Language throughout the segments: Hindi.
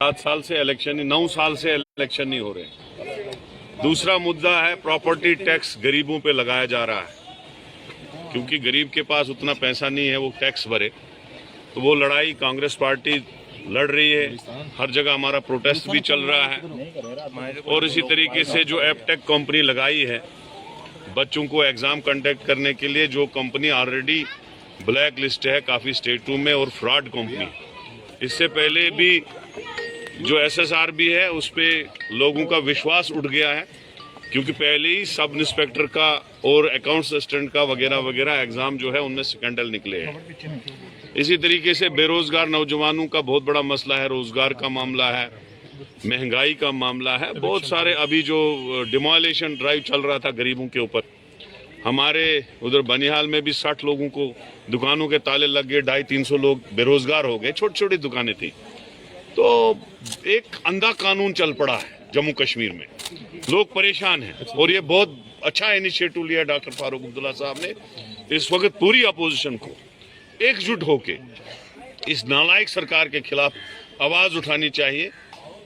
7 साल से इलेक्शन, 9 साल से इलेक्शन नहीं हो रहे। दूसरा मुद्दा है प्रॉपर्टी टैक्स गरीबों पे लगाया जा रहा है, क्योंकि गरीब के पास उतना पैसा नहीं है वो टैक्स भरे। तो वो लड़ाई कांग्रेस पार्टी लड़ रही है, हर जगह हमारा प्रोटेस्ट भी चल रहा है। और इसी तरीके से जो एपटेक कंपनी लगाई है बच्चों को एग्जाम कंडक्ट करने के लिए, जो कंपनी ऑलरेडी ब्लैक लिस्ट है काफी स्टेटों में और फ्रॉड कंपनी, इससे पहले भी जो SSRB है उस पे लोगों का विश्वास उठ गया है, क्योंकि पहले ही सब इंस्पेक्टर का और अकाउंट्स असिस्टेंट का वगैरह वगैरह एग्जाम जो है उनमें स्कैंडल निकले हैं। इसी तरीके से बेरोजगार नौजवानों का बहुत बड़ा मसला है, रोजगार का मामला है, महंगाई का मामला है, बहुत सारे। अभी जो डिमोलिशन ड्राइव चल रहा था गरीबों के ऊपर, हमारे उधर बनिहाल में भी 60 लोगों को दुकानों के ताले लग गए, 250-300 लोग बेरोजगार हो गए, छोटी छोटी दुकानें थी। तो एक अंधा कानून चल पड़ा है जम्मू कश्मीर में, लोग परेशान हैं। और ये बहुत अच्छा इनिशिएटिव लिया डॉक्टर फारूक अब्दुल्ला साहब ने। इस वक्त पूरी अपोजिशन को एकजुट होके इस नालायक सरकार के खिलाफ आवाज उठानी चाहिए,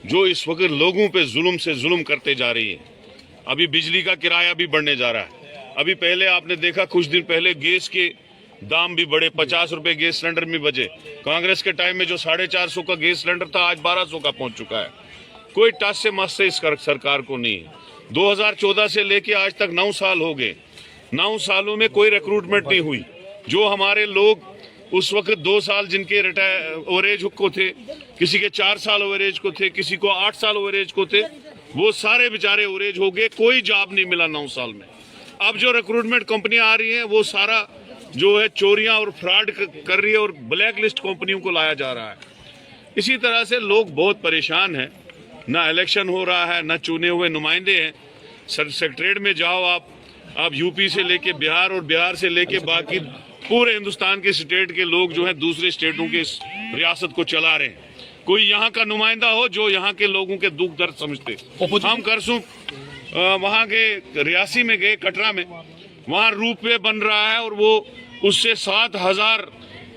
जो इस वक्त लोगों पे जुल्म से जुल्म करते जा रही है। अभी बिजली का किराया भी बढ़ने जा रहा है। अभी पहले आपने देखा कुछ दिन पहले गैस के दाम भी बढ़े, 50 रुपए गैस सिलेंडर में बचे। कांग्रेस के टाइम में जो 450 का गैस सिलेंडर था आज 1200 का पहुंच चुका है। कोई टस से मस से इस सरकार को नहीं है। 2014 से लेके आज तक 9 साल हो गए, 9 सालों में कोई रिक्रूटमेंट नहीं हुई। जो हमारे लोग उस वक्त 2 साल जिनके ओवरेज को थे, किसी के 4 साल ओवरेज को थे, किसी को 8 साल ओवरेज को थे, वो सारे बेचारे ओवरेज हो गए, कोई जॉब नहीं मिला 9 साल में। अब जो रिक्रूटमेंट कंपनियां आ रही हैं वो सारा जो है चोरियां और फ्रॉड कर रही है और ब्लैक लिस्ट कंपनियों को लाया जा रहा है। इसी तरह से लोग बहुत परेशान हैं, ना इलेक्शन हो रहा है, ना चुने हुए नुमाइंदे हैं। सेक्रेटरीट में जाओ आप यूपी से लेके बिहार और बिहार से लेके बाकी पूरे हिंदुस्तान के स्टेट के लोग जो है दूसरे स्टेटों के रियासत को चला रहे हैं। कोई यहाँ का नुमाइंदा हो जो यहाँ के लोगों के दुख दर्द समझते। हम करसू वहाँ के रियासी में गए, कटरा में, वहाँ रूप वे बन रहा है और वो उससे 7,000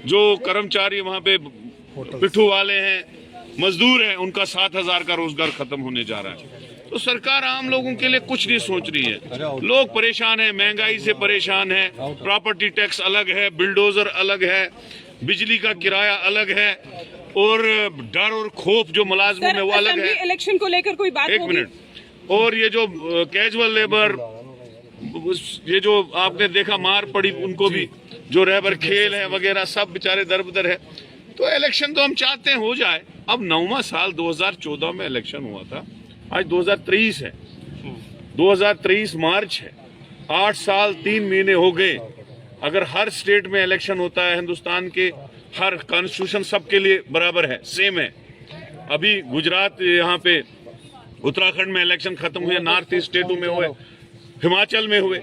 जो कर्मचारी वहाँ पे पिट्ठू वाले हैं, मजदूर हैं, उनका 7,000 का रोजगार खत्म होने जा रहा है। तो सरकार आम लोगों के लिए कुछ नहीं सोच रही है। लोग परेशान हैं, महंगाई से परेशान है, प्रॉपर्टी टैक्स अलग है, बिल्डोजर अलग है, बिजली का किराया अलग है, और डर और खौफ जो मुलाजमों में वो अलग है। इलेक्शन को लेकर कोई बात? 1 मिनट। और ये जो कैजुअल लेबर, ये जो आपने देखा मार पड़ी उनको भी, जो रहबर खेल है वगैरह, सब बेचारे दरबदर है। तो इलेक्शन तो हम चाहते हैं हो जाए। अब 9वां साल 2014 में इलेक्शन हुआ था, आज 2023 है, 2023 मार्च है, 8 साल 3 महीने हो गए। अगर हर स्टेट में इलेक्शन होता है, हिंदुस्तान के हर कॉन्स्टिट्यूशन सबके लिए बराबर है, सेम है। अभी गुजरात, यहाँ पे उत्तराखंड में इलेक्शन खत्म हुए, नॉर्थ ईस्ट स्टेटों में हुए, हिमाचल में हुए,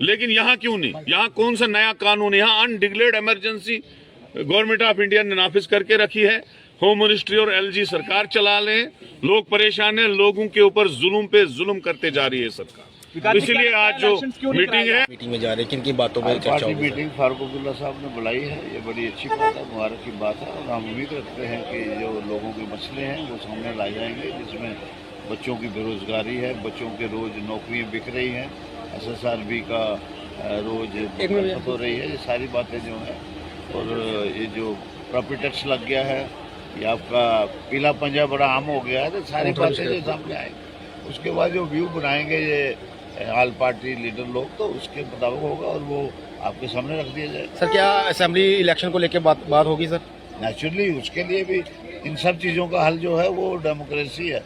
लेकिन यहाँ क्यों नहीं? यहाँ कौन सा नया कानून? यहाँ undeclared emergency government of India ने नाफिज करके रखी है। होम मिनिस्ट्री और LG सरकार चला ले, लोग परेशान है, लोगों के ऊपर जुल्म पे जुल्म करते जा रही है सरकार। इसलिए आज जो मीटिंग है, मीटिंग में जा रहे हैं, किन की बातों पर चर्चा होगी? मीटिंग फारूक अब्दुल्ला साहब ने बुलाई है, ये बड़ी अच्छी बात है, मुबारक की बात है। और हम उम्मीद रखते हैं कि जो लोगों के मसले हैं वो सामने लाए जाएंगे, जिसमें बच्चों की बेरोजगारी है, बच्चों के रोज नौकरियां बिक रही हैं, SSRB का रोज हो रही है, ये सारी बातें जो है। और ये जो प्रॉपर्टी टैक्स लग गया है, ये आपका पीला पंजा बड़ा आम हो गया है, तो सारी बातें जो सामने आएंगी। उसके बाद जो व्यू बनाएंगे ये ऑल पार्टी लीडर लोग, तो उसके मुताबिक होगा और वो आपके सामने रख दिया जाए। सर, क्या असेंबली इलेक्शन को लेकर बात होगी सर? नेचुरली उसके लिए भी इन सब चीज़ों का हल जो है वो डेमोक्रेसी है।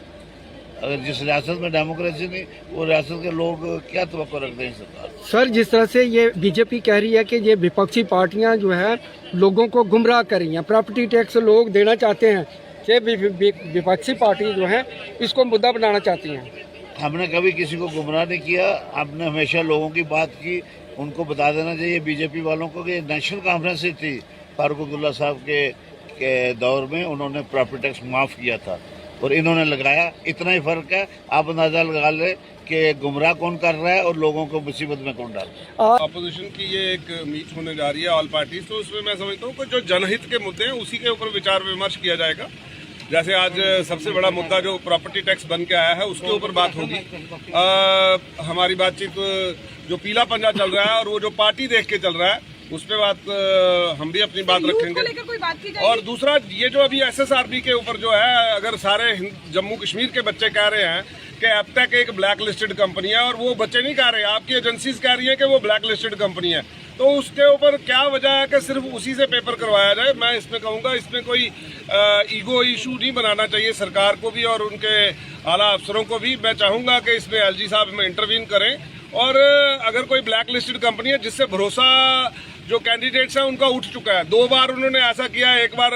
अगर जिस रियासत में डेमोक्रेसी नहीं, वो रियासत के लोग क्या तवक्को रखते हैं सरकार? सर, जिस तरह से ये बीजेपी कह रही है कि ये विपक्षी पार्टियां जो है लोगों को गुमराह कर रही हैं, प्रॉपर्टी टैक्स लोग देना चाहते हैं, कि विपक्षी पार्टी जो है इसको मुद्दा बनाना चाहती हैं। हमने कभी किसी को गुमराह नहीं किया, हमने हमेशा लोगों की बात की। उनको बता देना चाहिए बीजेपी वालों को कि नेशनल कॉन्फ्रेंस थी फारूक अब्दुल्ला साहब के दौर में, उन्होंने प्रॉपर्टी टैक्स माफ़ किया था और इन्होंने लगाया। इतना ही फर्क है। आप अंदाजा लगा ले कि गुमराह कौन कर रहा है और लोगों को मुसीबत में कौन डाल रहा है। अपोजिशन की ये एक मीट होने जा रही है ऑल पार्टीज, तो उसमें मैं समझता हूँ कि जो जनहित के मुद्दे हैं उसी के ऊपर विचार विमर्श किया जाएगा। जैसे आज सबसे बड़ा मुद्दा जो प्रॉपर्टी टैक्स बन के आया है उसके ऊपर बात होगी। हमारी बातचीत जो पीला पंजा चल रहा है और वो जो पार्टी देख के चल रहा है उस पे बात हम भी अपनी बात रखेंगे। कोई बात की जाएगी? और दूसरा ये जो अभी SSRB के ऊपर जो है, अगर सारे जम्मू कश्मीर के बच्चे कह रहे हैं कि अब तक एक ब्लैक लिस्टेड कंपनी है, और वो बच्चे नहीं कह रहे, आपकी एजेंसीज कह रही है कि वो ब्लैक लिस्टेड कंपनी है, तो उसके ऊपर क्या वजह है कि सिर्फ उसी से पेपर करवाया जाए? मैं इसमें कहूँगा इसमें कोई ईगो इशू नहीं बनाना चाहिए सरकार को भी और उनके आला अफसरों को भी। मैं चाहूँगा कि इसमें LG साहब में इंटरवीन करें, और अगर कोई ब्लैक लिस्टेड कंपनी है जिससे भरोसा जो कैंडिडेट्स हैं उनका उठ चुका है, 2 बार उन्होंने ऐसा किया, एक बार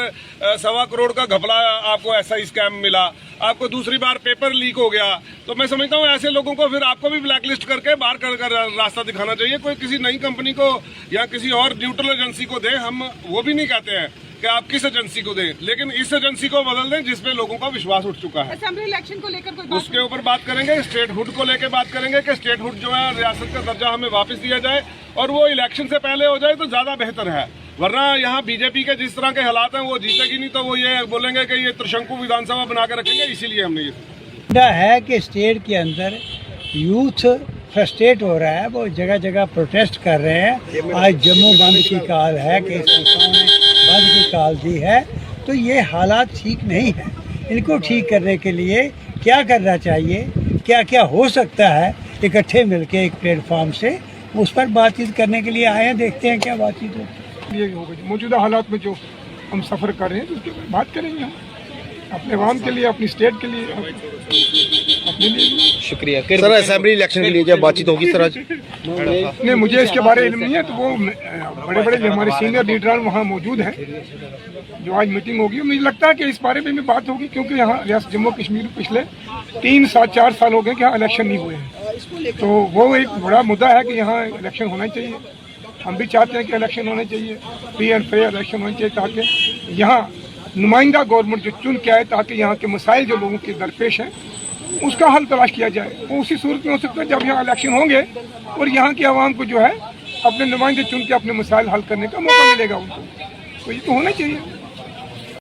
1.25 करोड़ का घपला आपको ऐसा ही स्कैम मिला, आपको दूसरी बार पेपर लीक हो गया, तो मैं समझता हूँ ऐसे लोगों को फिर आपको भी ब्लैक लिस्ट करके बाहर कर रास्ता दिखाना चाहिए। कोई किसी नई कंपनी को या किसी और न्यूट्रल एजेंसी को दे, हम वो भी नहीं कहते हैं कि आप किस एजेंसी को दें, लेकिन इस एजेंसी को बदल दें जिसपे लोगों का विश्वास उठ चुका है। असेंबली इलेक्शन को लेकर कोई बात? उसके ऊपर बात करेंगे, स्टेटहुड को लेकर बात करेंगे कि स्टेटहुड जो है रियासत का दर्जा हमें वापस दिया जाए, और वो इलेक्शन से पहले हो जाए तो ज्यादा बेहतर है। वरना यहाँ बीजेपी के जिस तरह के हालात हैं वो जीतेगी नहीं, तो वो ये बोलेंगे कि ये त्रिशंकु विधानसभा बना के रखेंगे, इसीलिए हमने ये है कि स्टेट के अंदर यूथ फ्रस्ट्रेट हो रहा है, वो जगह जगह प्रोटेस्ट कर रहे हैं। आज जम्मू बंद की कॉल है कि संस्थाओं ने बंद की कॉल दी है, तो ये हालात ठीक नहीं है। इनको ठीक करने के लिए क्या करना चाहिए, क्या क्या हो सकता है, इकट्ठे मिलके एक प्लेटफॉर्म से उस पर बातचीत करने के लिए आए हैं, देखते हैं क्या बातचीत होती है। ये होगा मौजूदा हालात में जो हम सफ़र कर रहे हैं, तो उसके बारे में बात करेंगे हम अपने आवाम के लिए, अपनी स्टेट के लिए, अपने लिए। शुक्रिया सर। असेंबली इलेक्शन के लिए जब बातचीत होगी सर आज? नहीं, मुझे इसके बारे में इल्म नहीं है, तो वो बड़े बड़े जो हमारे सीनियर लीडर वहाँ मौजूद हैं, जो आज मीटिंग होगी, मुझे लगता है कि इस बारे में भी बात होगी, क्योंकि यहाँ रियासत जम्मू कश्मीर पिछले 3-4 साल हो गए कि यहाँ इलेक्शन नहीं हुए हैं, तो वो एक बड़ा मुद्दा है कि यहाँ इलेक्शन होना चाहिए। हम भी चाहते हैं कि इलेक्शन होने चाहिए, फ्री एंड फेयर इलेक्शन होने चाहिए, ताकि यहाँ नुमाइंदा गवर्नमेंट जो चुन के आए, ताकि यहाँ के मसाइल जो लोगों के दरपेश हैं उसका हल तलाश किया जाए। वो उसी सूरत में हो सकता है जब यहाँ इलेक्शन होंगे और यहाँ की आवाम को जो है अपने नुमाइंदे चुन के अपने मसाइल हल करने का मौका मिलेगा उनको, तो ये तो होना चाहिए।